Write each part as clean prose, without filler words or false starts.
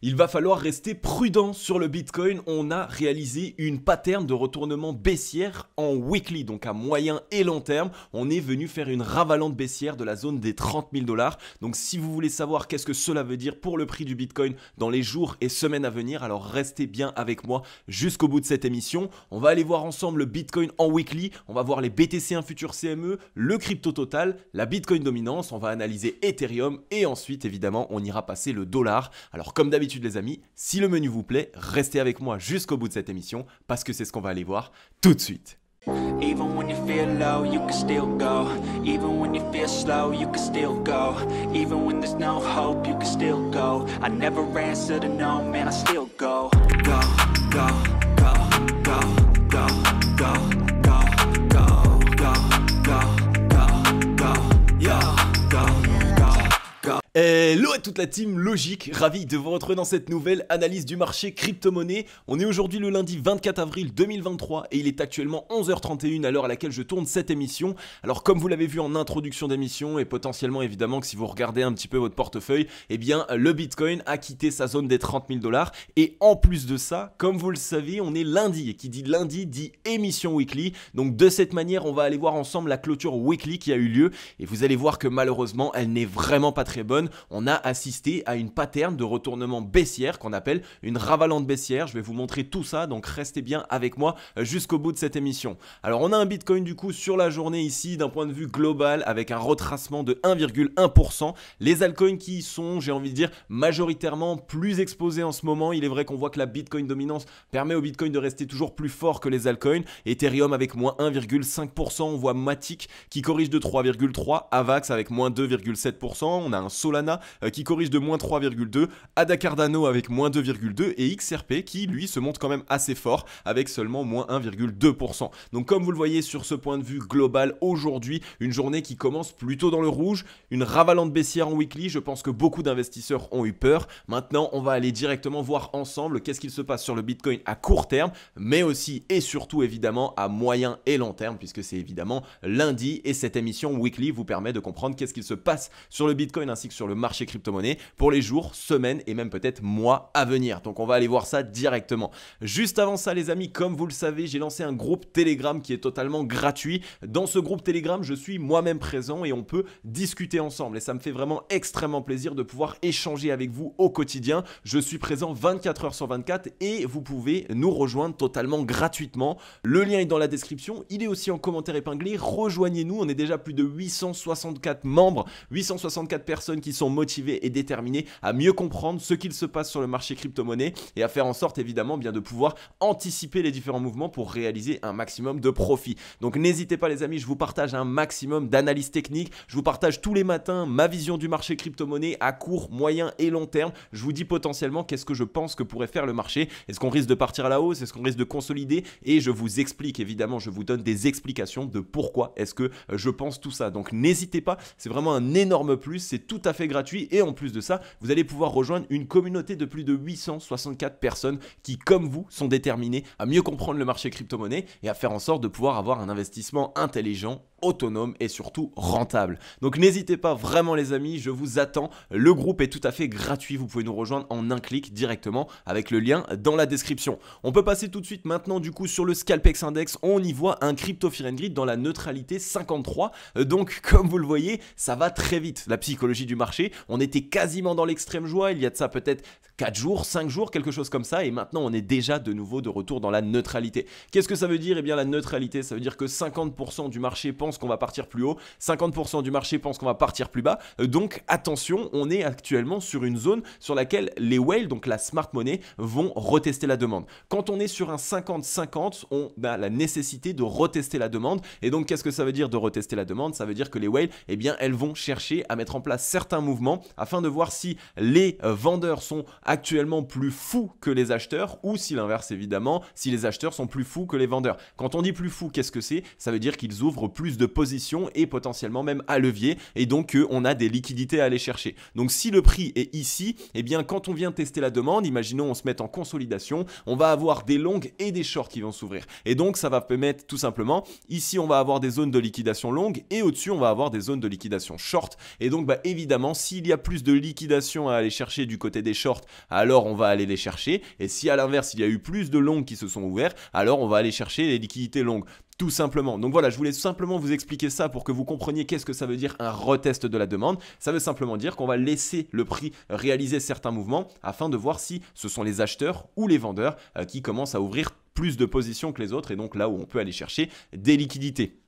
Il va falloir rester prudent sur le Bitcoin. On a réalisé une pattern de retournement baissière en weekly, donc à moyen et long terme. On est venu faire une ravalante baissière de la zone des 30 000 $. Donc si vous voulez savoir qu'est-ce que cela veut dire pour le prix du Bitcoin dans les jours et semaines à venir, alors restez bien avec moi jusqu'au bout de cette émission. On va aller voir ensemble le Bitcoin en weekly, on va voir les BTC1 futurs CME, le crypto total, la Bitcoin dominance, on va analyser Ethereum et ensuite évidemment on ira passer le dollar. Alors comme d'habitude les amis, si le menu vous plaît, restez avec moi jusqu'au bout de cette émission parce que c'est ce qu'on va aller voir tout de suite. Even when you feel low, you can still go. Even when you feel slow, you can still go. Even when there's no hope, you can still go. I never answer to no, man, I still go. Go, go, go, go, go, go, go, go, go, go, go, go, yo, go, go. Hello à toute la team Logique, ravi de vous retrouver dans cette nouvelle analyse du marché crypto-monnaie. On est aujourd'hui le lundi 24 avril 2023 et il est actuellement 11h31 à l'heure à laquelle je tourne cette émission. Alors comme vous l'avez vu en introduction d'émission et potentiellement évidemment que si vous regardez un petit peu votre portefeuille, eh bien le Bitcoin a quitté sa zone des 30 000 $. Et en plus de ça, comme vous le savez, on est lundi et qui dit lundi dit émission weekly. Donc de cette manière, on va aller voir ensemble la clôture weekly qui a eu lieu et vous allez voir que malheureusement, elle n'est vraiment pas très bonne. On a assisté à une pattern de retournement baissière qu'on appelle une ravalante baissière. Je vais vous montrer tout ça, donc restez bien avec moi jusqu'au bout de cette émission. Alors on a un Bitcoin du coup sur la journée ici d'un point de vue global avec un retracement de 1,1%. Les altcoins qui sont, j'ai envie de dire, majoritairement plus exposés en ce moment. Il est vrai qu'on voit que la Bitcoin dominance permet au Bitcoin de rester toujours plus fort que les altcoins. Ethereum avec moins 1,5%. On voit Matic qui corrige de 3,3%. Avax avec moins 2,7%. On a un Solana qui corrige de moins 3,2%, ADA Cardano avec moins 2,2% et XRP qui lui se montre quand même assez fort avec seulement moins 1,2%. Donc comme vous le voyez sur ce point de vue global aujourd'hui, une journée qui commence plutôt dans le rouge, une ravalante baissière en weekly, je pense que beaucoup d'investisseurs ont eu peur. Maintenant on va aller directement voir ensemble qu'est-ce qu'il se passe sur le Bitcoin à court terme, mais aussi et surtout évidemment à moyen et long terme puisque c'est évidemment lundi et cette émission weekly vous permet de comprendre qu'est-ce qu'il se passe sur le Bitcoin ainsi que sur le marché crypto-monnaie pour les jours, semaines et même peut-être mois à venir. Donc on va aller voir ça directement. Juste avant ça les amis, comme vous le savez, j'ai lancé un groupe Telegram qui est totalement gratuit. Dans ce groupe Telegram, je suis moi-même présent et on peut discuter ensemble. Et ça me fait vraiment extrêmement plaisir de pouvoir échanger avec vous au quotidien. Je suis présent 24 heures sur 24 et vous pouvez nous rejoindre totalement gratuitement. Le lien est dans la description. Il est aussi en commentaire épinglé. Rejoignez-nous. On est déjà plus de 864 membres, 864 personnes qui sont motivés et déterminés à mieux comprendre ce qu'il se passe sur le marché crypto-monnaie et à faire en sorte évidemment bien de pouvoir anticiper les différents mouvements pour réaliser un maximum de profit. Donc n'hésitez pas les amis, je vous partage un maximum d'analyses techniques, je vous partage tous les matins ma vision du marché crypto-monnaie à court, moyen et long terme. Je vous dis potentiellement qu'est-ce que je pense que pourrait faire le marché. Est-ce qu'on risque de partir à la hausse? Est-ce qu'on risque de consolider? Et je vous explique évidemment, je vous donne des explications de pourquoi est-ce que je pense tout ça. Donc n'hésitez pas, c'est vraiment un énorme plus, c'est tout à fait gratuit et en plus de ça, vous allez pouvoir rejoindre une communauté de plus de 864 personnes qui, comme vous, sont déterminées à mieux comprendre le marché crypto-monnaie et à faire en sorte de pouvoir avoir un investissement intelligent, autonome et surtout rentable. Donc n'hésitez pas vraiment les amis, je vous attends. Le groupe est tout à fait gratuit, vous pouvez nous rejoindre en un clic directement avec le lien dans la description. On peut passer tout de suite maintenant du coup sur le Scalpex Index, on y voit un Crypto Fear and Greed dans la neutralité 53. Donc comme vous le voyez, ça va très vite. La psychologie du marché, on était quasiment dans l'extrême joie, il y a de ça peut-être 4 jours, 5 jours, quelque chose comme ça et maintenant on est déjà de nouveau de retour dans la neutralité. Qu'est-ce que ça veut dire? Eh bien la neutralité, ça veut dire que 50% du marché pense qu'on va partir plus haut, 50% du marché pense qu'on va partir plus bas. Donc attention, on est actuellement sur une zone sur laquelle les whales, donc la smart money, vont retester la demande. Quand on est sur un 50-50, on a la nécessité de retester la demande. Et donc qu'est-ce que ça veut dire de retester la demande? Ça veut dire que les whales, eh bien elles vont chercher à mettre en place certains mouvements afin de voir si les vendeurs sont actuellement plus fous que les acheteurs ou si l'inverse évidemment, si les acheteurs sont plus fous que les vendeurs. Quand on dit plus fous, qu'est-ce que c'est? Ça veut dire qu'ils ouvrent plus de de positions et potentiellement même à levier, et donc on a des liquidités à aller chercher. Donc si le prix est ici, eh bien quand on vient tester la demande, imaginons on se met en consolidation, on va avoir des longues et des shorts qui vont s'ouvrir. Et donc ça va permettre tout simplement, ici on va avoir des zones de liquidation longue et au-dessus on va avoir des zones de liquidation short. Et donc évidemment s'il y a plus de liquidation à aller chercher du côté des shorts, alors on va aller les chercher. Et si à l'inverse il y a eu plus de longues qui se sont ouvertes, alors on va aller chercher les liquidités longues. Tout simplement. Donc voilà, je voulais simplement vous expliquer ça pour que vous compreniez qu'est-ce que ça veut dire un retest de la demande. Ça veut simplement dire qu'on va laisser le prix réaliser certains mouvements afin de voir si ce sont les acheteurs ou les vendeurs qui commencent à ouvrir plus de positions que les autres, et donc là où on peut aller chercher des liquidités.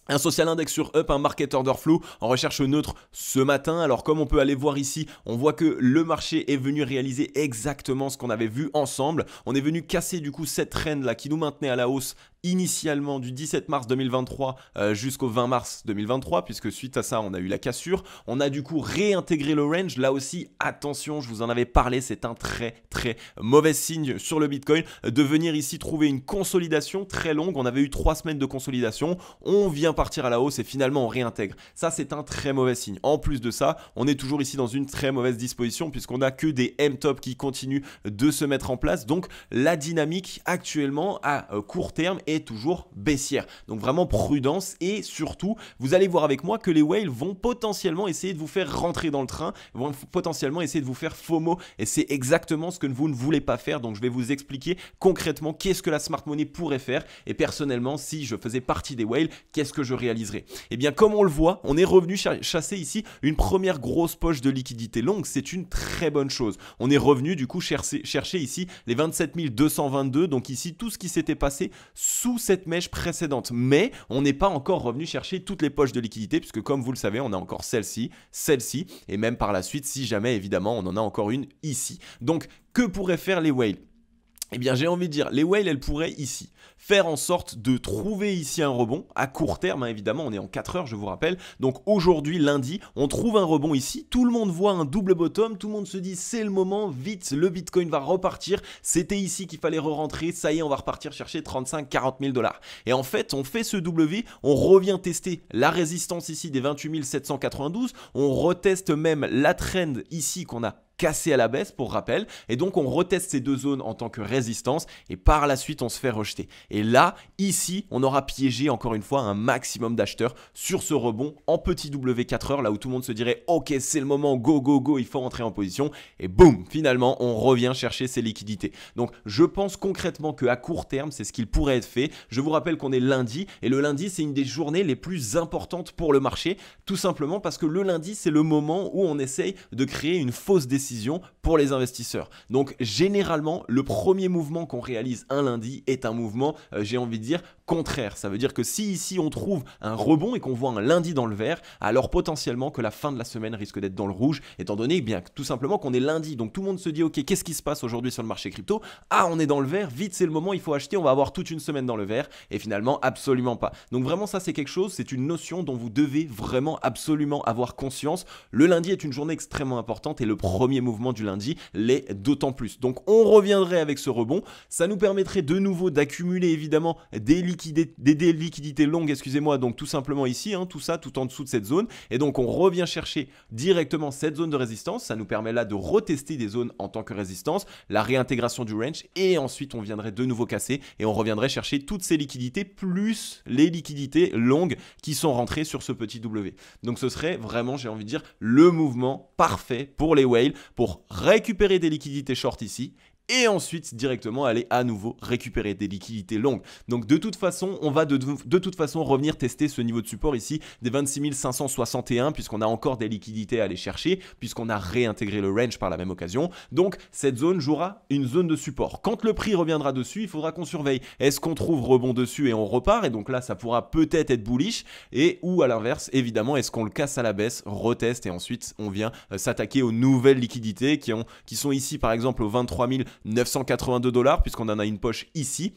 Un social index sur Up, un market order flow en recherche neutre ce matin. Alors comme on peut aller voir ici, on voit que le marché est venu réaliser exactement ce qu'on avait vu ensemble. On est venu casser du coup cette trend là qui nous maintenait à la hausse initialement du 17 mars 2023 jusqu'au 20 mars 2023, puisque suite à ça on a eu la cassure. On a du coup réintégré le range. Là aussi attention, je vous en avais parlé, c'est un très mauvais signe sur le Bitcoin de venir ici trouver une consolidation très longue. On avait eu 3 semaines de consolidation, on vient partir à la hausse et finalement on réintègre. Ça c'est un très mauvais signe. En plus de ça, on est toujours ici dans une très mauvaise disposition puisqu'on n'a que des M-top qui continuent de se mettre en place. Donc la dynamique actuellement à court terme est toujours baissière. Donc vraiment prudence, et surtout vous allez voir avec moi que les whales vont potentiellement essayer de vous faire rentrer dans le train, vont potentiellement essayer de vous faire FOMO, et c'est exactement ce que vous ne voulez pas faire. Donc je vais vous expliquer concrètement qu'est-ce que la smart money pourrait faire, et personnellement si je faisais partie des whales, qu'est-ce que je réaliserais. Et bien comme on le voit, on est revenu chasser ici une première grosse poche de liquidité longue. C'est une très bonne chose. On est revenu du coup chercher ici les 27 222, donc ici tout ce qui s'était passé sous cette mèche précédente, mais on n'est pas encore revenu chercher toutes les poches de liquidité puisque comme vous le savez on a encore celle-ci et même par la suite si jamais évidemment on en a encore une ici. Donc que pourraient faire les whales? Eh bien j'ai envie de dire, les whales elles pourraient ici faire en sorte de trouver ici un rebond à court terme, hein, évidemment on est en 4 heures je vous rappelle. Donc aujourd'hui lundi on trouve un rebond ici, tout le monde voit un double bottom, tout le monde se dit c'est le moment, vite le Bitcoin va repartir, c'était ici qu'il fallait re-rentrer, ça y est on va repartir chercher 35-40 000 $. Et en fait on fait ce W, on revient tester la résistance ici des 28 792, on reteste même la trend ici qu'on a cassé à la baisse pour rappel, et donc on reteste ces deux zones en tant que résistance et par la suite on se fait rejeter. Et là, ici, on aura piégé encore une fois un maximum d'acheteurs sur ce rebond en petit W 4 heures, là où tout le monde se dirait ok c'est le moment, go go go, il faut rentrer en position, et boum, finalement on revient chercher ces liquidités. Donc je pense concrètement qu'à court terme c'est ce qu'il pourrait être fait. Je vous rappelle qu'on est lundi, et le lundi c'est une des journées les plus importantes pour le marché, tout simplement parce que le lundi c'est le moment où on essaye de créer une fausse décision pour les investisseurs. Donc généralement le premier mouvement qu'on réalise un lundi est un mouvement, j'ai envie de dire, contraire. Ça veut dire que si ici on trouve un rebond et qu'on voit un lundi dans le vert, alors potentiellement que la fin de la semaine risque d'être dans le rouge, étant donné bien tout simplement qu'on est lundi. Donc tout le monde se dit ok, qu'est-ce qui se passe aujourd'hui sur le marché crypto? Ah, on est dans le vert, vite c'est le moment, il faut acheter, on va avoir toute une semaine dans le vert, et finalement absolument pas. Donc vraiment ça c'est quelque chose, c'est une notion dont vous devez vraiment absolument avoir conscience. Le lundi est une journée extrêmement importante et le premier mouvement du lundi l'est d'autant plus. Donc on reviendrait avec ce rebond, ça nous permettrait de nouveau d'accumuler évidemment des liquidités longues, excusez-moi, donc tout simplement ici, hein, tout ça tout en dessous de cette zone, et donc on revient chercher directement cette zone de résistance. Ça nous permet là de retester des zones en tant que résistance, la réintégration du range, et ensuite on viendrait de nouveau casser et on reviendrait chercher toutes ces liquidités plus les liquidités longues qui sont rentrées sur ce petit W. Donc ce serait vraiment, j'ai envie de dire, le mouvement parfait pour les whales pour récupérer des liquidités short ici et ensuite directement aller à nouveau récupérer des liquidités longues. Donc de toute façon, on va de toute façon revenir tester ce niveau de support ici des 26 561 puisqu'on a encore des liquidités à aller chercher, puisqu'on a réintégré le range par la même occasion. Donc cette zone jouera une zone de support. Quand le prix reviendra dessus, il faudra qu'on surveille. Est-ce qu'on trouve rebond dessus et on repart? Et donc là, ça pourra peut-être être bullish. Et ou à l'inverse, évidemment, est-ce qu'on le casse à la baisse, reteste et ensuite on vient s'attaquer aux nouvelles liquidités qui sont ici par exemple aux 23 982 $, puisqu'on en a une poche ici.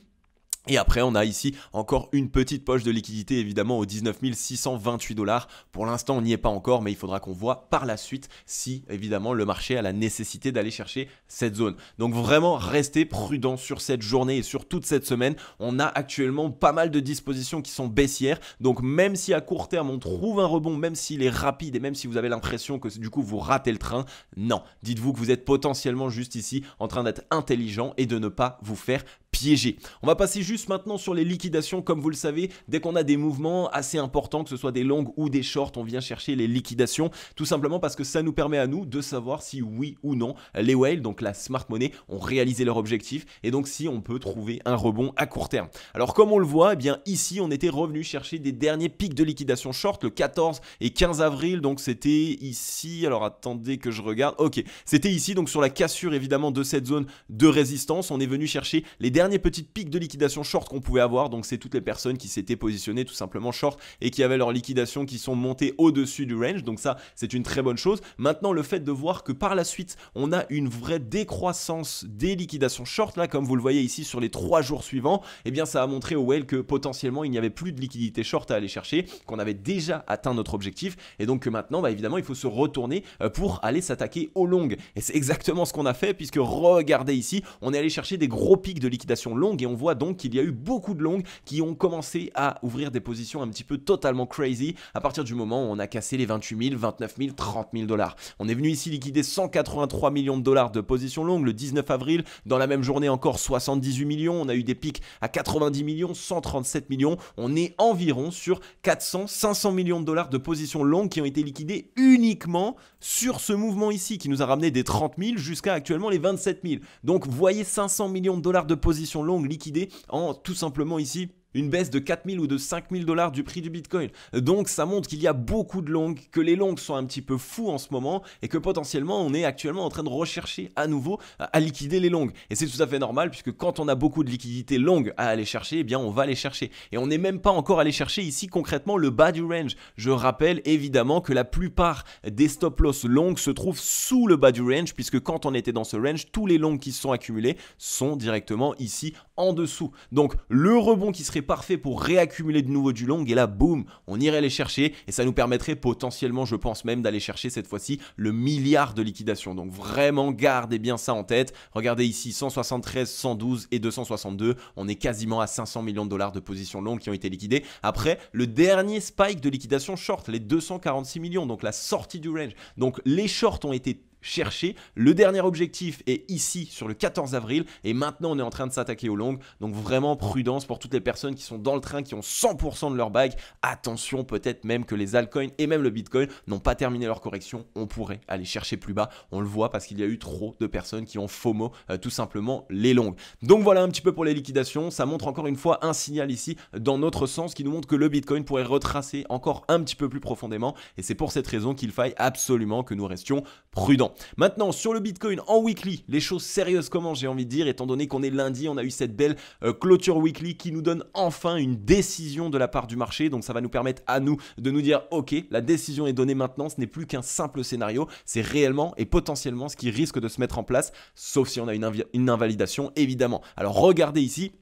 Et après, on a ici encore une petite poche de liquidité, évidemment, aux 19 628 $. Pour l'instant, on n'y est pas encore, mais il faudra qu'on voit par la suite si, évidemment, le marché a la nécessité d'aller chercher cette zone. Donc vraiment, restez prudent sur cette journée et sur toute cette semaine. On a actuellement pas mal de dispositions qui sont baissières. Donc même si à court terme, on trouve un rebond, même s'il est rapide et même si vous avez l'impression que du coup, vous ratez le train, non. Dites-vous que vous êtes potentiellement juste ici en train d'être intelligent et de ne pas vous faire piégé. On va passer juste maintenant sur les liquidations. Comme vous le savez, dès qu'on a des mouvements assez importants, que ce soit des longues ou des shorts, on vient chercher les liquidations, tout simplement parce que ça nous permet à nous de savoir si oui ou non les whales, donc la smart money, ont réalisé leur objectif et donc si on peut trouver un rebond à court terme. Alors comme on le voit, eh bien ici on était revenu chercher des derniers pics de liquidation short le 14 et 15 avril, donc c'était ici, alors attendez que je regarde, ok, c'était ici donc sur la cassure évidemment de cette zone de résistance, on est venu chercher les derniers petites pics de liquidation short qu'on pouvait avoir, donc c'est toutes les personnes qui s'étaient positionnées tout simplement short et qui avaient leurs liquidations qui sont montées au-dessus du range, donc ça c'est une très bonne chose. Maintenant le fait de voir que par la suite on a une vraie décroissance des liquidations short là, comme vous le voyez ici sur les 3 jours suivants, eh bien ça a montré au whale que potentiellement il n'y avait plus de liquidité short à aller chercher, qu'on avait déjà atteint notre objectif et donc que maintenant évidemment il faut se retourner pour aller s'attaquer au long, et c'est exactement ce qu'on a fait puisque regardez ici, on est allé chercher des gros pics de liquidation longue et on voit donc qu'il y a eu beaucoup de longues qui ont commencé à ouvrir des positions un petit peu totalement crazy à partir du moment où on a cassé les 28 000, 29 000, 30 000 $. On est venu ici liquider 183 millions de dollars de positions longues le 19 avril. Dans la même journée encore 78 millions. On a eu des pics à 90 millions, 137 millions. On est environ sur 400, 500 millions de dollars de positions longues qui ont été liquidées uniquement sur ce mouvement ici qui nous a ramené des 30 000 jusqu'à actuellement les 27 000. Donc vous voyez 500 millions de dollars de positions longues liquidées en tout simplement ici une baisse de 4 000 ou de 5 000 $ du prix du Bitcoin. Donc ça montre qu'il y a beaucoup de longues, que les longues sont un petit peu fous en ce moment et que potentiellement on est actuellement en train de rechercher à nouveau à liquider les longues. Et c'est tout à fait normal puisque quand on a beaucoup de liquidités longues à aller chercher, eh bien on va les chercher. Et on n'est même pas encore allé chercher ici concrètement le bas du range. Je rappelle évidemment que la plupart des stop loss longues se trouvent sous le bas du range puisque quand on était dans ce range, tous les longues qui se sont accumulés sont directement ici en dessous. Donc le rebond qui serait parfait pour réaccumuler de nouveau du long et là boum, on irait les chercher et ça nous permettrait potentiellement, je pense même, d'aller chercher cette fois-ci le milliard de liquidation. Donc vraiment gardez bien ça en tête. Regardez ici 173, 112 et 262, on est quasiment à 500 millions de dollars de positions longues qui ont été liquidées. Après le dernier spike de liquidation short, les 246 millions, donc la sortie du range. Donc les shorts ont été chercher. Le dernier objectif est ici sur le 14 avril et maintenant on est en train de s'attaquer aux longues. Donc vraiment prudence pour toutes les personnes qui sont dans le train, qui ont 100% de leur bag. Attention, peut-être même que les altcoins et même le Bitcoin n'ont pas terminé leur correction. On pourrait aller chercher plus bas. On le voit parce qu'il y a eu trop de personnes qui ont FOMO tout simplement les longues. Donc voilà un petit peu pour les liquidations. Ça montre encore une fois un signal ici dans notre sens qui nous montre que le Bitcoin pourrait retracer encore un petit peu plus profondément et c'est pour cette raison qu'il faille absolument que nous restions prudents. Maintenant sur le Bitcoin en weekly, les choses sérieuses commencent, j'ai envie de dire, étant donné qu'on est lundi, on a eu cette belle clôture weekly qui nous donne enfin une décision de la part du marché, donc ça va nous permettre à nous de nous dire ok, la décision est donnée maintenant, ce n'est plus qu'un simple scénario, c'est réellement et potentiellement ce qui risque de se mettre en place, sauf si on a une invalidation évidemment. Alors regardez ici.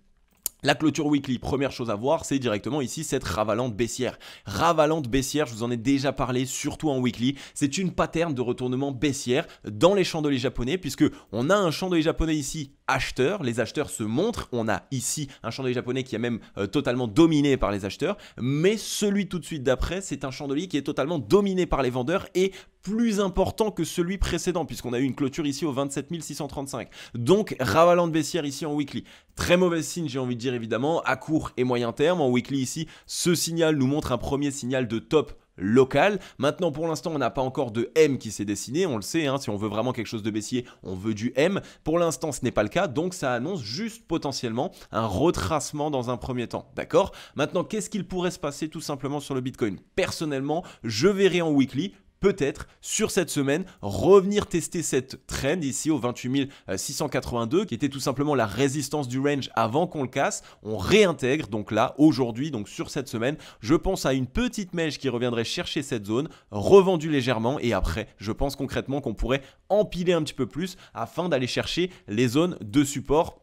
La clôture weekly, première chose à voir, c'est directement ici cette ravalante baissière. Ravalante baissière, je vous en ai déjà parlé, surtout en weekly. C'est une pattern de retournement baissière dans les chandeliers japonais, puisque on a un chandelier japonais ici acheteur. Les acheteurs se montrent. On a ici un chandelier japonais qui est même totalement dominé par les acheteurs. Mais celui tout de suite d'après, c'est un chandelier qui est totalement dominé par les vendeurs et plus important que celui précédent, puisqu'on a eu une clôture ici au 27 635. Donc, ravalante baissière ici en weekly. Très mauvais signe, j'ai envie de dire évidemment, à court et moyen terme. En weekly ici, ce signal nous montre un premier signal de top local. Maintenant, pour l'instant, on n'a pas encore de M qui s'est dessiné. On le sait, hein, si on veut vraiment quelque chose de baissier, on veut du M. Pour l'instant, ce n'est pas le cas. Donc, ça annonce juste potentiellement un retracement dans un premier temps. D'accord ? Maintenant, qu'est-ce qu'il pourrait se passer tout simplement sur le Bitcoin ? Personnellement, je verrai en weekly peut-être sur cette semaine revenir tester cette trend ici au 28 682 qui était tout simplement la résistance du range avant qu'on le casse. On réintègre donc là aujourd'hui, donc sur cette semaine, je pense à une petite mèche qui reviendrait chercher cette zone, revendue légèrement et après je pense concrètement qu'on pourrait empiler un petit peu plus afin d'aller chercher les zones de support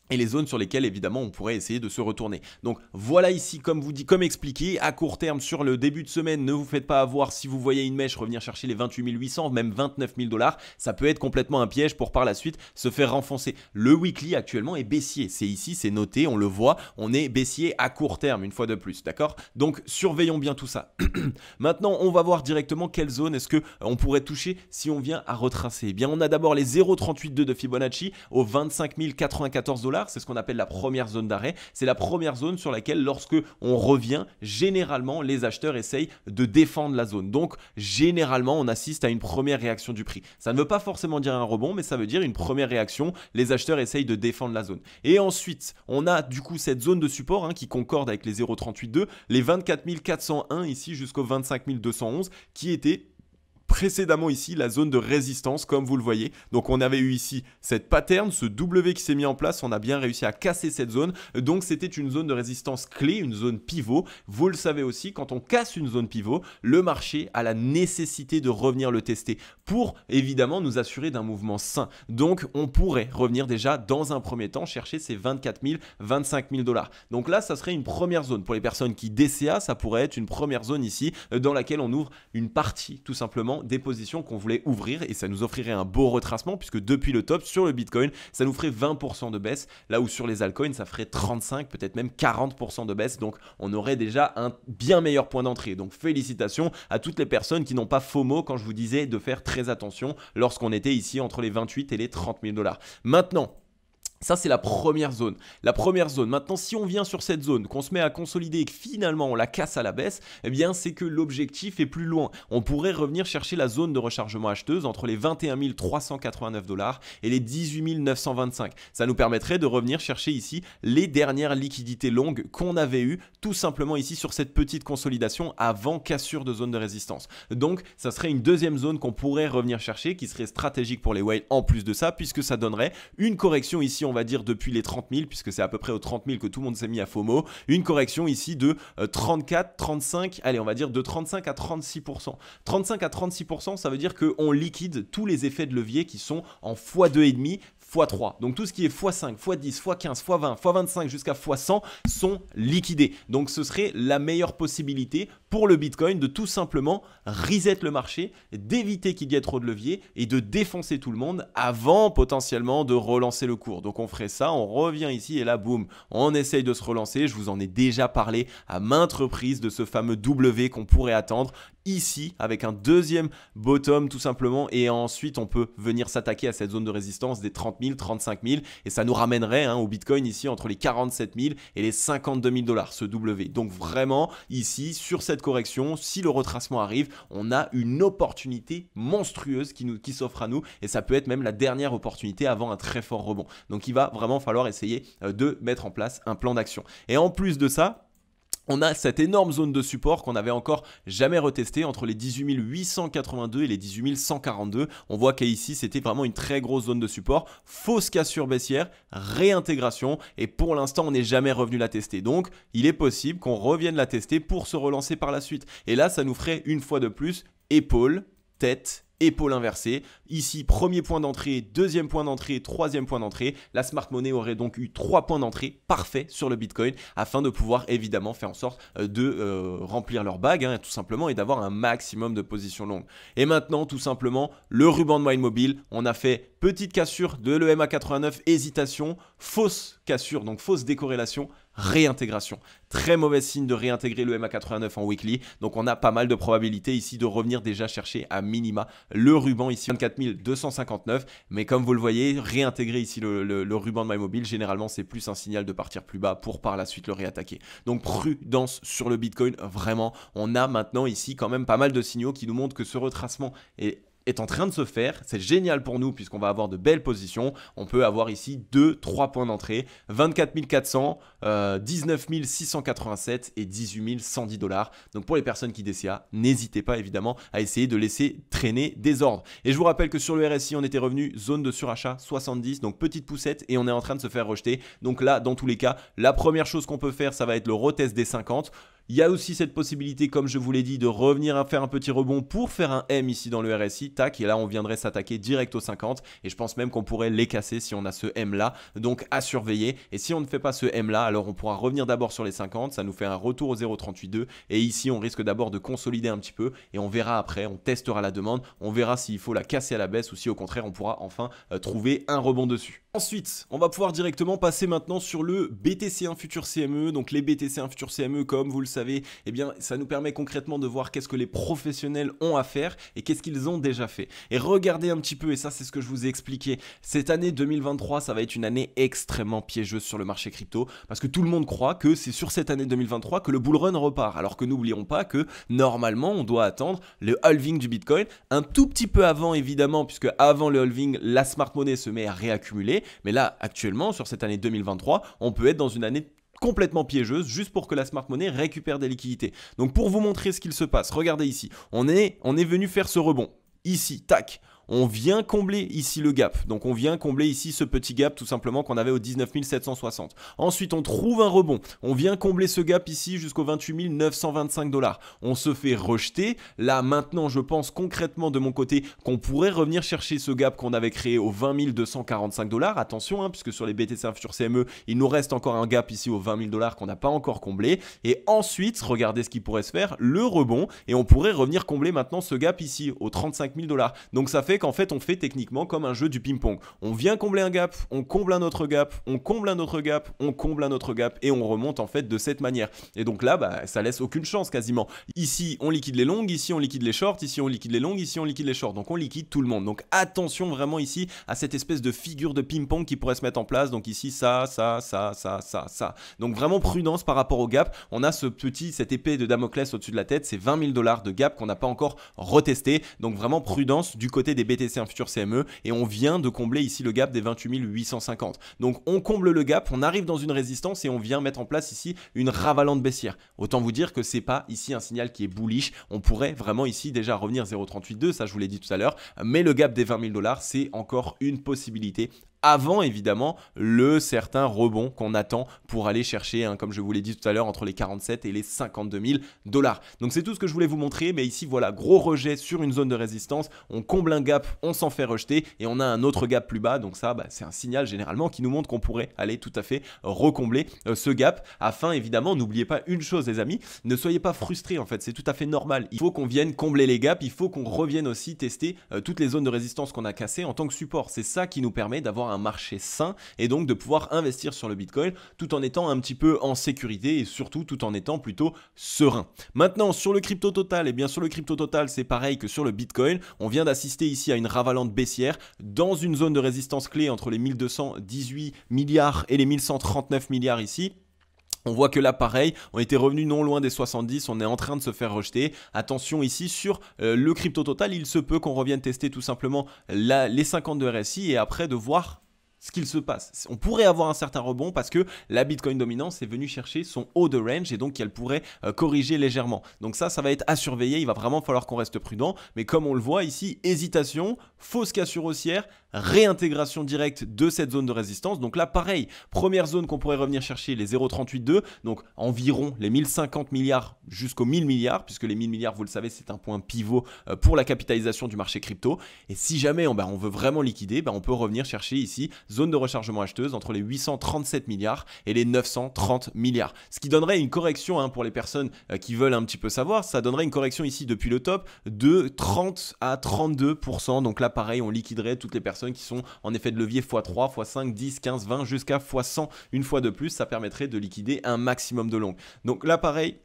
et les zones sur lesquelles évidemment on pourrait essayer de se retourner. Donc voilà ici comme expliqué, à court terme sur le début de semaine, ne vous faites pas avoir si vous voyez une mèche revenir chercher les 28 800, même 29 000 $, ça peut être complètement un piège pour par la suite se faire renfoncer. Le weekly actuellement est baissier, c'est ici, c'est noté, on le voit, on est baissier à court terme une fois de plus, d'accord? Donc surveillons bien tout ça. Maintenant on va voir directement quelle zone est-ce que on pourrait toucher si on vient à retracer. Eh bien on a d'abord les 0,382 de Fibonacci aux 25 094 $. C'est ce qu'on appelle la première zone d'arrêt. C'est la première zone sur laquelle lorsque on revient, généralement les acheteurs essayent de défendre la zone. Donc généralement on assiste à une première réaction du prix. Ça ne veut pas forcément dire un rebond, mais ça veut dire une première réaction. Les acheteurs essayent de défendre la zone. Et ensuite on a du coup cette zone de support qui concorde avec les 0,382, les 24 401 ici jusqu'au 25 211 qui était précédemment ici la zone de résistance comme vous le voyez. Donc on avait eu ici cette pattern, ce W qui s'est mis en place, on a bien réussi à casser cette zone. Donc c'était une zone de résistance clé, une zone pivot. Vous le savez aussi, quand on casse une zone pivot, le marché a la nécessité de revenir le tester pour évidemment nous assurer d'un mouvement sain. Donc on pourrait revenir déjà dans un premier temps chercher ces 24 000, 25 000 $. Donc là ça serait une première zone. Pour les personnes qui DCA, ça pourrait être une première zone ici dans laquelle on ouvre une partie tout simplement des positions qu'on voulait ouvrir et ça nous offrirait un beau retracement puisque depuis le top sur le Bitcoin, ça nous ferait 20% de baisse, là où sur les altcoins, ça ferait 35, peut-être même 40% de baisse. Donc on aurait déjà un bien meilleur point d'entrée. Donc félicitations à toutes les personnes qui n'ont pas FOMO quand je vous disais de faire très attention lorsqu'on était ici entre les 28 et les 30 000 $. Maintenant, ça, c'est la première zone. La première zone. Maintenant, si on vient sur cette zone, qu'on se met à consolider et que finalement on la casse à la baisse, eh bien, c'est que l'objectif est plus loin. On pourrait revenir chercher la zone de rechargement acheteuse entre les 21 389 $ et les 18 925. Ça nous permettrait de revenir chercher ici les dernières liquidités longues qu'on avait eues, tout simplement ici sur cette petite consolidation avant cassure de zone de résistance. Donc, ça serait une deuxième zone qu'on pourrait revenir chercher, qui serait stratégique pour les whales en plus de ça, puisque ça donnerait une correction ici, on va dire depuis les 30 000, puisque c'est à peu près aux 30 000 que tout le monde s'est mis à FOMO, une correction ici de 34, 35, allez on va dire de 35 à 36%. 35 à 36%, ça veut dire qu'on liquide tous les effets de levier qui sont en x2,5, x3. Donc tout ce qui est x5, x10, x15, x20, x25 jusqu'à x100 sont liquidés. Donc ce serait la meilleure possibilité pour le Bitcoin de tout simplement reset le marché, d'éviter qu'il y ait trop de levier et de défoncer tout le monde avant potentiellement de relancer le cours. Donc on ferait ça, on revient ici et là boum, on essaye de se relancer. Je vous en ai déjà parlé à maintes reprises de ce fameux W qu'on pourrait attendre ici avec un deuxième bottom tout simplement, et ensuite on peut venir s'attaquer à cette zone de résistance des 30 000, 35 000 et ça nous ramènerait au Bitcoin ici entre les 47 000 et les 52 000 $ ce W. Donc vraiment ici sur cette correction, si le retracement arrive, on a une opportunité monstrueuse qui s'offre à nous et ça peut être même la dernière opportunité avant un très fort rebond. Donc il va vraiment falloir essayer de mettre en place un plan d'action. Et en plus de ça, on a cette énorme zone de support qu'on n'avait encore jamais retestée entre les 18 882 et les 18 142. On voit qu'ici, c'était vraiment une très grosse zone de support. Fausse cassure baissière, réintégration. Et pour l'instant, on n'est jamais revenu la tester. Donc, il est possible qu'on revienne la tester pour se relancer par la suite. Et là, ça nous ferait une fois de plus épaule, tête, épaule inversée. Ici, premier point d'entrée, deuxième point d'entrée, troisième point d'entrée. La Smart Money aurait donc eu 3 points d'entrée parfaits sur le Bitcoin afin de pouvoir évidemment faire en sorte de remplir leur bague tout simplement et d'avoir un maximum de positions longues. Et maintenant, tout simplement, le ruban de Mind Mobile. On a fait petite cassure de l'EMA89, hésitation, fausse cassure, donc fausse décorrélation, réintégration. Très mauvais signe de réintégrer le MA89 en weekly. Donc on a pas mal de probabilités ici de revenir déjà chercher à minima le ruban ici 24 259. Mais comme vous le voyez, réintégrer ici le ruban de MyMobile, généralement c'est plus un signal de partir plus bas pour par la suite le réattaquer. Donc prudence sur le Bitcoin, vraiment. On a maintenant ici quand même pas mal de signaux qui nous montrent que ce retracement est en train de se faire. C'est génial pour nous puisqu'on va avoir de belles positions. On peut avoir ici 2-3 points d'entrée, 24 400, 19 687 et 18 110 $. Donc pour les personnes qui DCA, n'hésitez pas évidemment à essayer de laisser traîner des ordres. Et je vous rappelle que sur le RSI, on était revenu zone de surachat 70, donc petite poussette et on est en train de se faire rejeter. Donc là, dans tous les cas, la première chose qu'on peut faire, ça va être le retest des 50. Il y a aussi cette possibilité, comme je vous l'ai dit, de revenir à faire un petit rebond pour faire un M ici dans le RSI, tac, et là on viendrait s'attaquer direct aux 50, et je pense même qu'on pourrait les casser si on a ce M là, donc à surveiller. Et si on ne fait pas ce M là, alors on pourra revenir d'abord sur les 50, ça nous fait un retour au 0,382, et ici on risque d'abord de consolider un petit peu, et on verra après, on testera la demande, on verra s'il faut la casser à la baisse ou si au contraire on pourra enfin trouver un rebond dessus. Ensuite, on va pouvoir directement passer maintenant sur le BTC1 Futur CME. Donc les BTC1 Futur CME, comme vous le savez, eh bien, ça nous permet concrètement de voir qu'est-ce que les professionnels ont à faire et qu'est-ce qu'ils ont déjà fait. Et regardez un petit peu, et ça c'est ce que je vous ai expliqué, cette année 2023, ça va être une année extrêmement piégeuse sur le marché crypto parce que tout le monde croit que c'est sur cette année 2023 que le bull run repart. Alors que n'oublions pas que normalement, on doit attendre le halving du Bitcoin un tout petit peu avant évidemment, puisque avant le halving, la smart money se met à réaccumuler. Mais là, actuellement, sur cette année 2023, on peut être dans une année complètement piégeuse juste pour que la smart money récupère des liquidités. Donc pour vous montrer ce qu'il se passe, regardez ici, on est venu faire ce rebond. Ici, tac, on vient combler ici le gap. Donc on vient combler ici ce petit gap tout simplement qu'on avait au 19 760. Ensuite on trouve un rebond. On vient combler ce gap ici jusqu'au 28 925 $. On se fait rejeter. Là maintenant je pense concrètement de mon côté qu'on pourrait revenir chercher ce gap qu'on avait créé au 20 245 $. Attention puisque sur les BTC1 Futur CME il nous reste encore un gap ici aux 20 000 $ qu'on n'a pas encore comblé. Et ensuite regardez ce qui pourrait se faire, le rebond. Et on pourrait revenir combler maintenant ce gap ici aux 35 000 $. Donc ça fait qu'en fait on fait techniquement comme un jeu du ping-pong. On vient combler un gap, on comble un autre gap, on comble un autre gap, on comble un autre gap et on remonte en fait de cette manière. Et donc là, ça laisse aucune chance quasiment. Ici, on liquide les longues, ici on liquide les shorts, ici on liquide les longues, ici on liquide les shorts. Donc on liquide tout le monde. Donc attention vraiment ici à cette espèce de figure de ping-pong qui pourrait se mettre en place. Donc ici ça. Donc vraiment prudence par rapport au gap. On a cette épée de Damoclès au-dessus de la tête, c'est 20 000 $ de gap qu'on n'a pas encore retesté. Donc vraiment prudence du côté des BTC1 Futur CME et on vient de combler ici le gap des 28 850. Donc on comble le gap, on arrive dans une résistance et on vient mettre en place ici une ravalante baissière. Autant vous dire que c'est pas ici un signal qui est bullish. On pourrait vraiment ici déjà revenir 0,382, ça je vous l'ai dit tout à l'heure, mais le gap des 20 000 $, c'est encore une possibilité. Avant évidemment le certain rebond qu'on attend pour aller chercher, comme je vous l'ai dit tout à l'heure, entre les 47 et les 52 000 $. Donc c'est tout ce que je voulais vous montrer, mais ici voilà, gros rejet sur une zone de résistance, on comble un gap, on s'en fait rejeter et on a un autre gap plus bas, donc ça c'est un signal généralement qui nous montre qu'on pourrait aller tout à fait recombler ce gap, afin évidemment, n'oubliez pas une chose les amis, ne soyez pas frustrés en fait, c'est tout à fait normal, il faut qu'on vienne combler les gaps, il faut qu'on revienne aussi tester toutes les zones de résistance qu'on a cassées en tant que support, c'est ça qui nous permet d'avoir un marché sain et donc de pouvoir investir sur le Bitcoin tout en étant un petit peu en sécurité et surtout tout en étant plutôt serein. Maintenant sur le crypto total, et bien sur le crypto total c'est pareil que sur le Bitcoin, on vient d'assister ici à une ravalante baissière dans une zone de résistance clé entre les 1218 milliards et les 1139 milliards ici. On voit que là pareil, on était revenu non loin des 70, on est en train de se faire rejeter. Attention ici sur le crypto total, il se peut qu'on revienne tester tout simplement les 50 de RSI et après de voir ce qu'il se passe. On pourrait avoir un certain rebond parce que la Bitcoin dominance est venue chercher son haut de range et donc elle pourrait corriger légèrement. Donc ça va être à surveiller, il va vraiment falloir qu'on reste prudent. Mais comme on le voit ici, hésitation, fausse cassure haussière, réintégration directe de cette zone de résistance. Donc là pareil, première zone qu'on pourrait revenir chercher les 0,382, donc environ les 1050 milliards jusqu'aux 1000 milliards, puisque les 1000 milliards vous le savez c'est un point pivot pour la capitalisation du marché crypto. Et si jamais on veut vraiment liquider, on peut revenir chercher ici zone de rechargement acheteuse entre les 837 milliards et les 930 milliards. Ce qui donnerait une correction pour les personnes qui veulent un petit peu savoir, ça donnerait une correction ici depuis le top de 30 à 32%. Donc là pareil, on liquiderait toutes les personnes qui sont en effet de levier x3, x5, 10, 15, 20 jusqu'à x100 une fois de plus. Ça permettrait de liquider un maximum de long. Donc là pareil,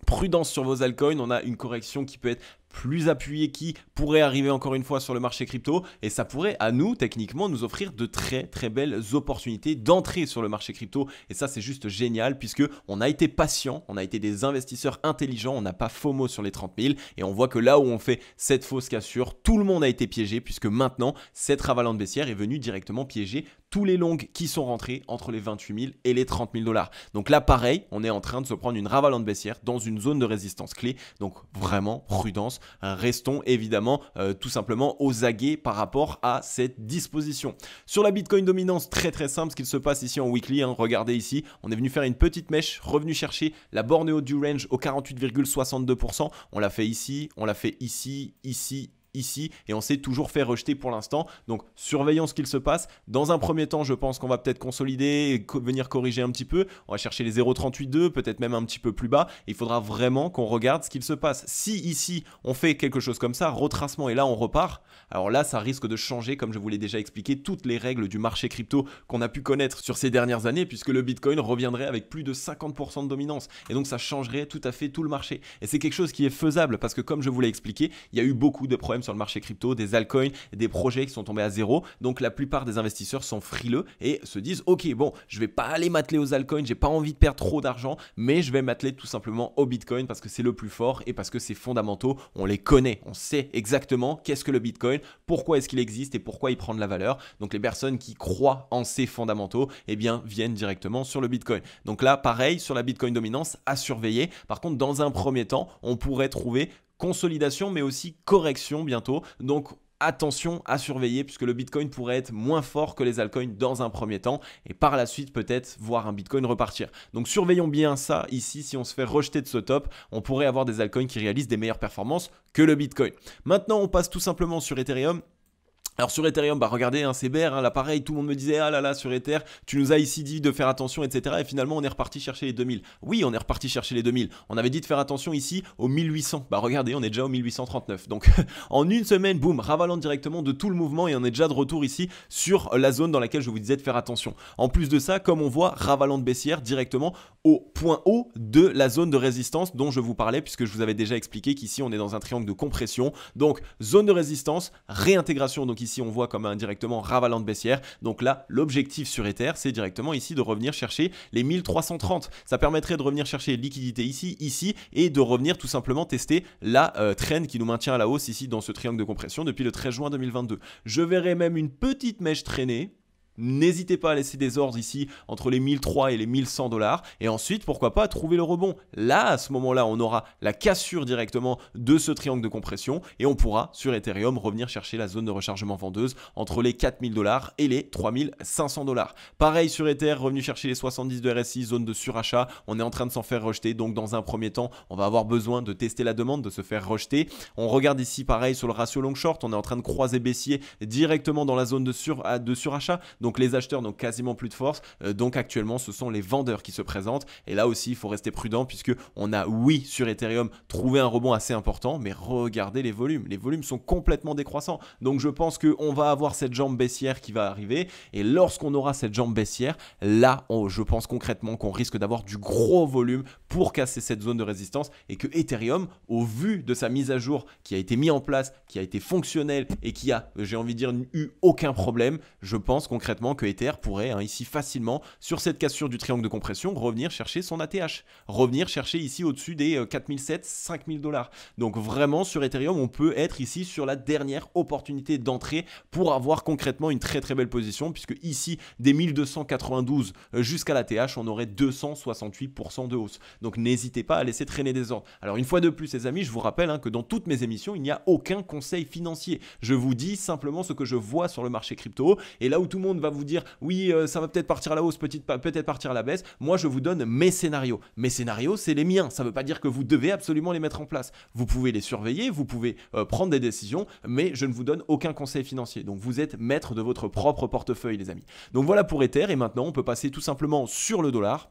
prudence sur vos altcoins, on a une correction qui peut être plus appuyée qui pourrait arriver encore une fois sur le marché crypto et ça pourrait à nous techniquement nous offrir de très très belles opportunités d'entrée sur le marché crypto et ça c'est juste génial puisque on a été patient, on a été des investisseurs intelligents, on n'a pas FOMO sur les 30 000 et on voit que là où on fait cette fausse cassure, tout le monde a été piégé puisque maintenant cette ravalante baissière est venue directement piéger tous les longs qui sont rentrés entre les 28 000 et les 30 000 $. Donc là pareil, on est en train de se prendre une ravalante baissière dans une zone de résistance clé, donc vraiment prudence Restons évidemment tout simplement aux aguets par rapport à cette disposition. Sur la Bitcoin dominance, très simple ce qu'il se passe ici en weekly, hein. Regardez ici, on est venu faire une petite mèche, revenu chercher la borne haute du range au 48,62%. On l'a fait ici, on l'a fait ici, ici, et on s'est toujours fait rejeter pour l'instant. Donc surveillons ce qu'il se passe. Dans un premier temps, je pense qu'on va peut-être consolider et venir corriger un petit peu. On va chercher les 0,382, peut-être même un petit peu plus bas. Il faudra vraiment qu'on regarde ce qu'il se passe. Si ici on fait quelque chose comme ça, retracement, et là on repart, alors là ça risque de changer, comme je vous l'ai déjà expliqué, toutes les règles du marché crypto qu'on a pu connaître sur ces dernières années, puisque le Bitcoin reviendrait avec plus de 50% de dominance, et donc ça changerait tout à fait tout le marché. Et c'est quelque chose qui est faisable, parce que comme je vous l'ai expliqué, il y a eu beaucoup de problèmes sur le marché crypto, des altcoins, des projets qui sont tombés à zéro. Donc la plupart des investisseurs sont frileux et se disent ok, bon, je vais pas aller m'atteler aux altcoins, j'ai pas envie de perdre trop d'argent, mais je vais m'atteler tout simplement au Bitcoin parce que c'est le plus fort et parce que c'est fondamentaux, on les connaît, on sait exactement qu'est-ce que le Bitcoin, pourquoi est-ce qu'il existe et pourquoi il prend de la valeur. Donc les personnes qui croient en ces fondamentaux, eh bien viennent directement sur le Bitcoin. Donc là pareil, sur la Bitcoin dominance, à surveiller. Par contre, dans un premier temps, on pourrait trouver consolidation mais aussi correction bientôt, donc attention à surveiller puisque le Bitcoin pourrait être moins fort que les altcoins dans un premier temps et par la suite peut-être voir un Bitcoin repartir. Donc surveillons bien ça ici, si on se fait rejeter de ce top, on pourrait avoir des altcoins qui réalisent des meilleures performances que le Bitcoin. Maintenant on passe tout simplement sur Ethereum. Alors sur Ethereum, regardez, hein, c'est bear, hein, là pareil, tout le monde me disait ah là là sur Ether, tu nous as ici dit de faire attention, etc. Et finalement on est reparti chercher les 2000. Oui, on est reparti chercher les 2000. On avait dit de faire attention ici aux 1800. Regardez, on est déjà au 1839. Donc en une semaine, boum, ravalant directement de tout le mouvement et on est déjà de retour ici sur la zone dans laquelle je vous disais de faire attention. En plus de ça, comme on voit, ravalant de baissière directement au point haut de la zone de résistance dont je vous parlais, puisque je vous avais déjà expliqué qu'ici on est dans un triangle de compression. Donc zone de résistance, réintégration, donc ici on voit comme indirectement ravalant de baissière. Donc là l'objectif sur Ether c'est directement ici de revenir chercher les 1330. Ça permettrait de revenir chercher liquidité ici et de revenir tout simplement tester la trend qui nous maintient à la hausse ici dans ce triangle de compression depuis le 13 juin 2022. Je verrai même une petite mèche traîner. N'hésitez pas à laisser des ordres ici entre les 1003 et les 1100 $. Et ensuite, pourquoi pas trouver le rebond. Là, à ce moment-là, on aura la cassure directement de ce triangle de compression et on pourra, sur Ethereum, revenir chercher la zone de rechargement vendeuse entre les 4000 $ et les 3500 $. Pareil sur Ether, revenu chercher les 70 de RSI, zone de surachat. On est en train de s'en faire rejeter. Donc, dans un premier temps, on va avoir besoin de tester la demande, de se faire rejeter. On regarde ici, pareil, sur le ratio long-short. On est en train de croiser baissier directement dans la zone de surachat. Donc les acheteurs n'ont quasiment plus de force, donc actuellement ce sont les vendeurs qui se présentent et là aussi il faut rester prudent puisque on a oui sur Ethereum trouvé un rebond assez important, mais regardez les volumes sont complètement décroissants, donc je pense qu'on va avoir cette jambe baissière qui va arriver et lorsqu'on aura cette jambe baissière, là je pense concrètement qu'on risque d'avoir du gros volume pour casser cette zone de résistance et que Ethereum, au vu de sa mise à jour qui a été mise en place, qui a été fonctionnelle et qui a, j'ai envie de dire, eu aucun problème, je pense concrètement que Ether pourrait ici facilement, sur cette cassure du triangle de compression, revenir chercher son ATH, revenir chercher ici au-dessus des 4700, 5000 $. Donc vraiment sur Ethereum, on peut être ici sur la dernière opportunité d'entrée pour avoir concrètement une très belle position, puisque ici, des 1292 jusqu'à l'ATH, on aurait 268% de hausse. Donc n'hésitez pas à laisser traîner des ordres. Alors une fois de plus, les amis, je vous rappelle que dans toutes mes émissions, il n'y a aucun conseil financier. Je vous dis simplement ce que je vois sur le marché crypto, et là où tout le monde va vous dire oui ça va peut-être partir à la hausse, peut-être partir à la baisse, moi je vous donne mes scénarios. Mes scénarios c'est les miens, ça ne veut pas dire que vous devez absolument les mettre en place. Vous pouvez les surveiller, vous pouvez prendre des décisions, mais je ne vous donne aucun conseil financier. Donc vous êtes maître de votre propre portefeuille les amis. Donc voilà pour Ether et maintenant on peut passer tout simplement sur le dollar.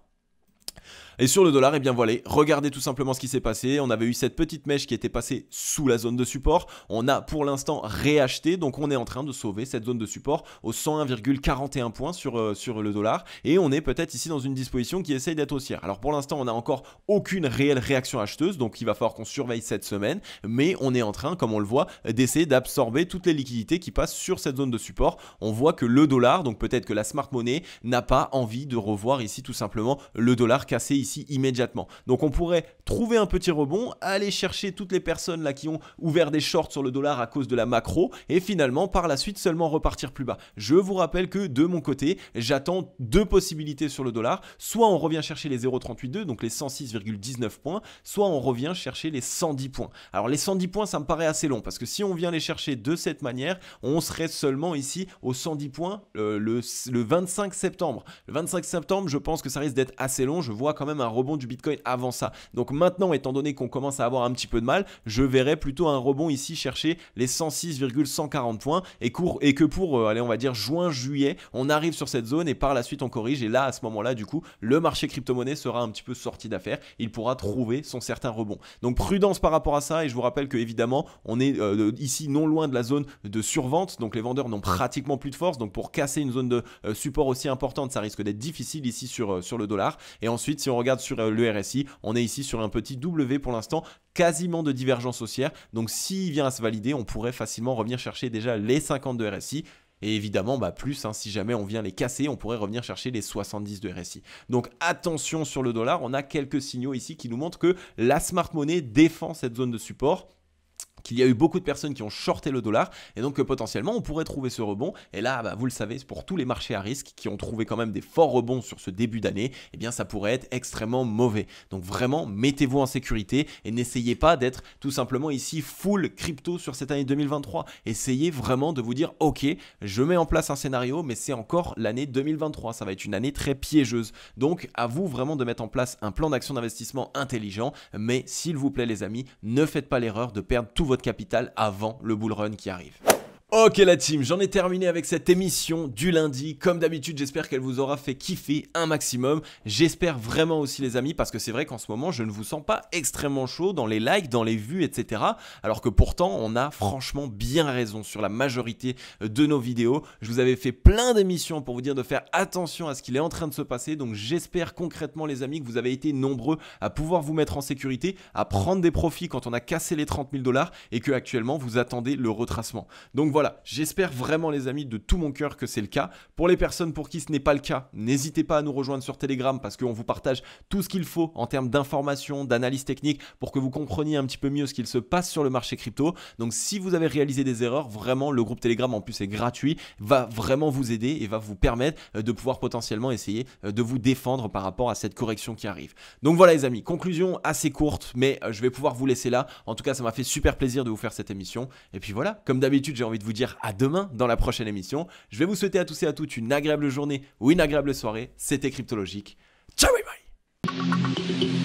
Et sur le dollar, eh bien voilà, regardez tout simplement ce qui s'est passé. On avait eu cette petite mèche qui était passée sous la zone de support. On a pour l'instant réacheté, donc on est en train de sauver cette zone de support au 101,41 points sur le dollar. Et on est peut-être ici dans une disposition qui essaye d'être haussière. Alors pour l'instant, on n'a encore aucune réelle réaction acheteuse, donc il va falloir qu'on surveille cette semaine. Mais on est en train, comme on le voit, d'essayer d'absorber toutes les liquidités qui passent sur cette zone de support. On voit que le dollar, donc peut-être que la smart money, n'a pas envie de revoir ici tout simplement le dollar cassé ici ici immédiatement. Donc on pourrait trouver un petit rebond, aller chercher toutes les personnes là qui ont ouvert des shorts sur le dollar à cause de la macro et finalement par la suite seulement repartir plus bas. Je vous rappelle que de mon côté, j'attends deux possibilités sur le dollar. Soit on revient chercher les 0,382, donc les 106,19 points, soit on revient chercher les 110 points. Alors les 110 points, ça me paraît assez long parce que si on vient les chercher de cette manière, on serait seulement ici aux 110 points le 25 septembre. Le 25 septembre, je pense que ça risque d'être assez long. Je vois quand même un rebond du Bitcoin avant ça. Donc maintenant, étant donné qu'on commence à avoir un petit peu de mal, je verrais plutôt un rebond ici chercher les 106,140 points et que pour, allez, on va dire juin-juillet, on arrive sur cette zone et par la suite on corrige et là, à ce moment-là, du coup, le marché crypto-monnaie sera un petit peu sorti d'affaire. Il pourra trouver son certain rebond. Donc prudence par rapport à ça et je vous rappelle que évidemment, on est ici non loin de la zone de survente. Donc les vendeurs n'ont pratiquement plus de force. Donc pour casser une zone de support aussi importante, ça risque d'être difficile ici sur le dollar. Et ensuite, si on regarde sur le RSI, on est ici sur un petit W pour l'instant, quasiment de divergence haussière. Donc s'il vient à se valider, on pourrait facilement revenir chercher déjà les 50 de RSI. Et évidemment, plus, si jamais on vient les casser, on pourrait revenir chercher les 70 de RSI. Donc attention sur le dollar, on a quelques signaux ici qui nous montrent que la smart money défend cette zone de support, qu'il y a eu beaucoup de personnes qui ont shorté le dollar et donc potentiellement on pourrait trouver ce rebond et là vous le savez, pour tous les marchés à risque qui ont trouvé quand même des forts rebonds sur ce début d'année, eh bien ça pourrait être extrêmement mauvais. Donc vraiment mettez-vous en sécurité et n'essayez pas d'être tout simplement ici full crypto sur cette année 2023. Essayez vraiment de vous dire ok, je mets en place un scénario mais c'est encore l'année 2023, ça va être une année très piégeuse. Donc à vous vraiment de mettre en place un plan d'action d'investissement intelligent, mais s'il vous plaît les amis, ne faites pas l'erreur de perdre tout votre capital avant le bull run qui arrive. Ok la team, j'en ai terminé avec cette émission du lundi. Comme d'habitude, j'espère qu'elle vous aura fait kiffer un maximum. J'espère vraiment aussi les amis, parce que c'est vrai qu'en ce moment, je ne vous sens pas extrêmement chaud dans les likes, dans les vues, etc. Alors que pourtant, on a franchement bien raison sur la majorité de nos vidéos. Je vous avais fait plein d'émissions pour vous dire de faire attention à ce qu'il est en train de se passer. Donc j'espère concrètement les amis que vous avez été nombreux à pouvoir vous mettre en sécurité, à prendre des profits quand on a cassé les 30 000 $ et que actuellement vous attendez le retracement. Donc voilà, j'espère vraiment les amis de tout mon cœur que c'est le cas. Pour les personnes pour qui ce n'est pas le cas, n'hésitez pas à nous rejoindre sur Telegram parce qu'on vous partage tout ce qu'il faut en termes d'informations, d'analyse technique pour que vous compreniez un petit peu mieux ce qu'il se passe sur le marché crypto. Donc si vous avez réalisé des erreurs, vraiment le groupe Telegram en plus est gratuit, va vraiment vous aider et va vous permettre de pouvoir potentiellement essayer de vous défendre par rapport à cette correction qui arrive. Donc voilà les amis, conclusion assez courte mais je vais pouvoir vous laisser là. En tout cas ça m'a fait super plaisir de vous faire cette émission et puis voilà, comme d'habitude j'ai envie de vous dire à demain dans la prochaine émission. Je vais vous souhaiter à tous et à toutes une agréable journée ou une agréable soirée. C'était Cryptologique. Ciao bye bye.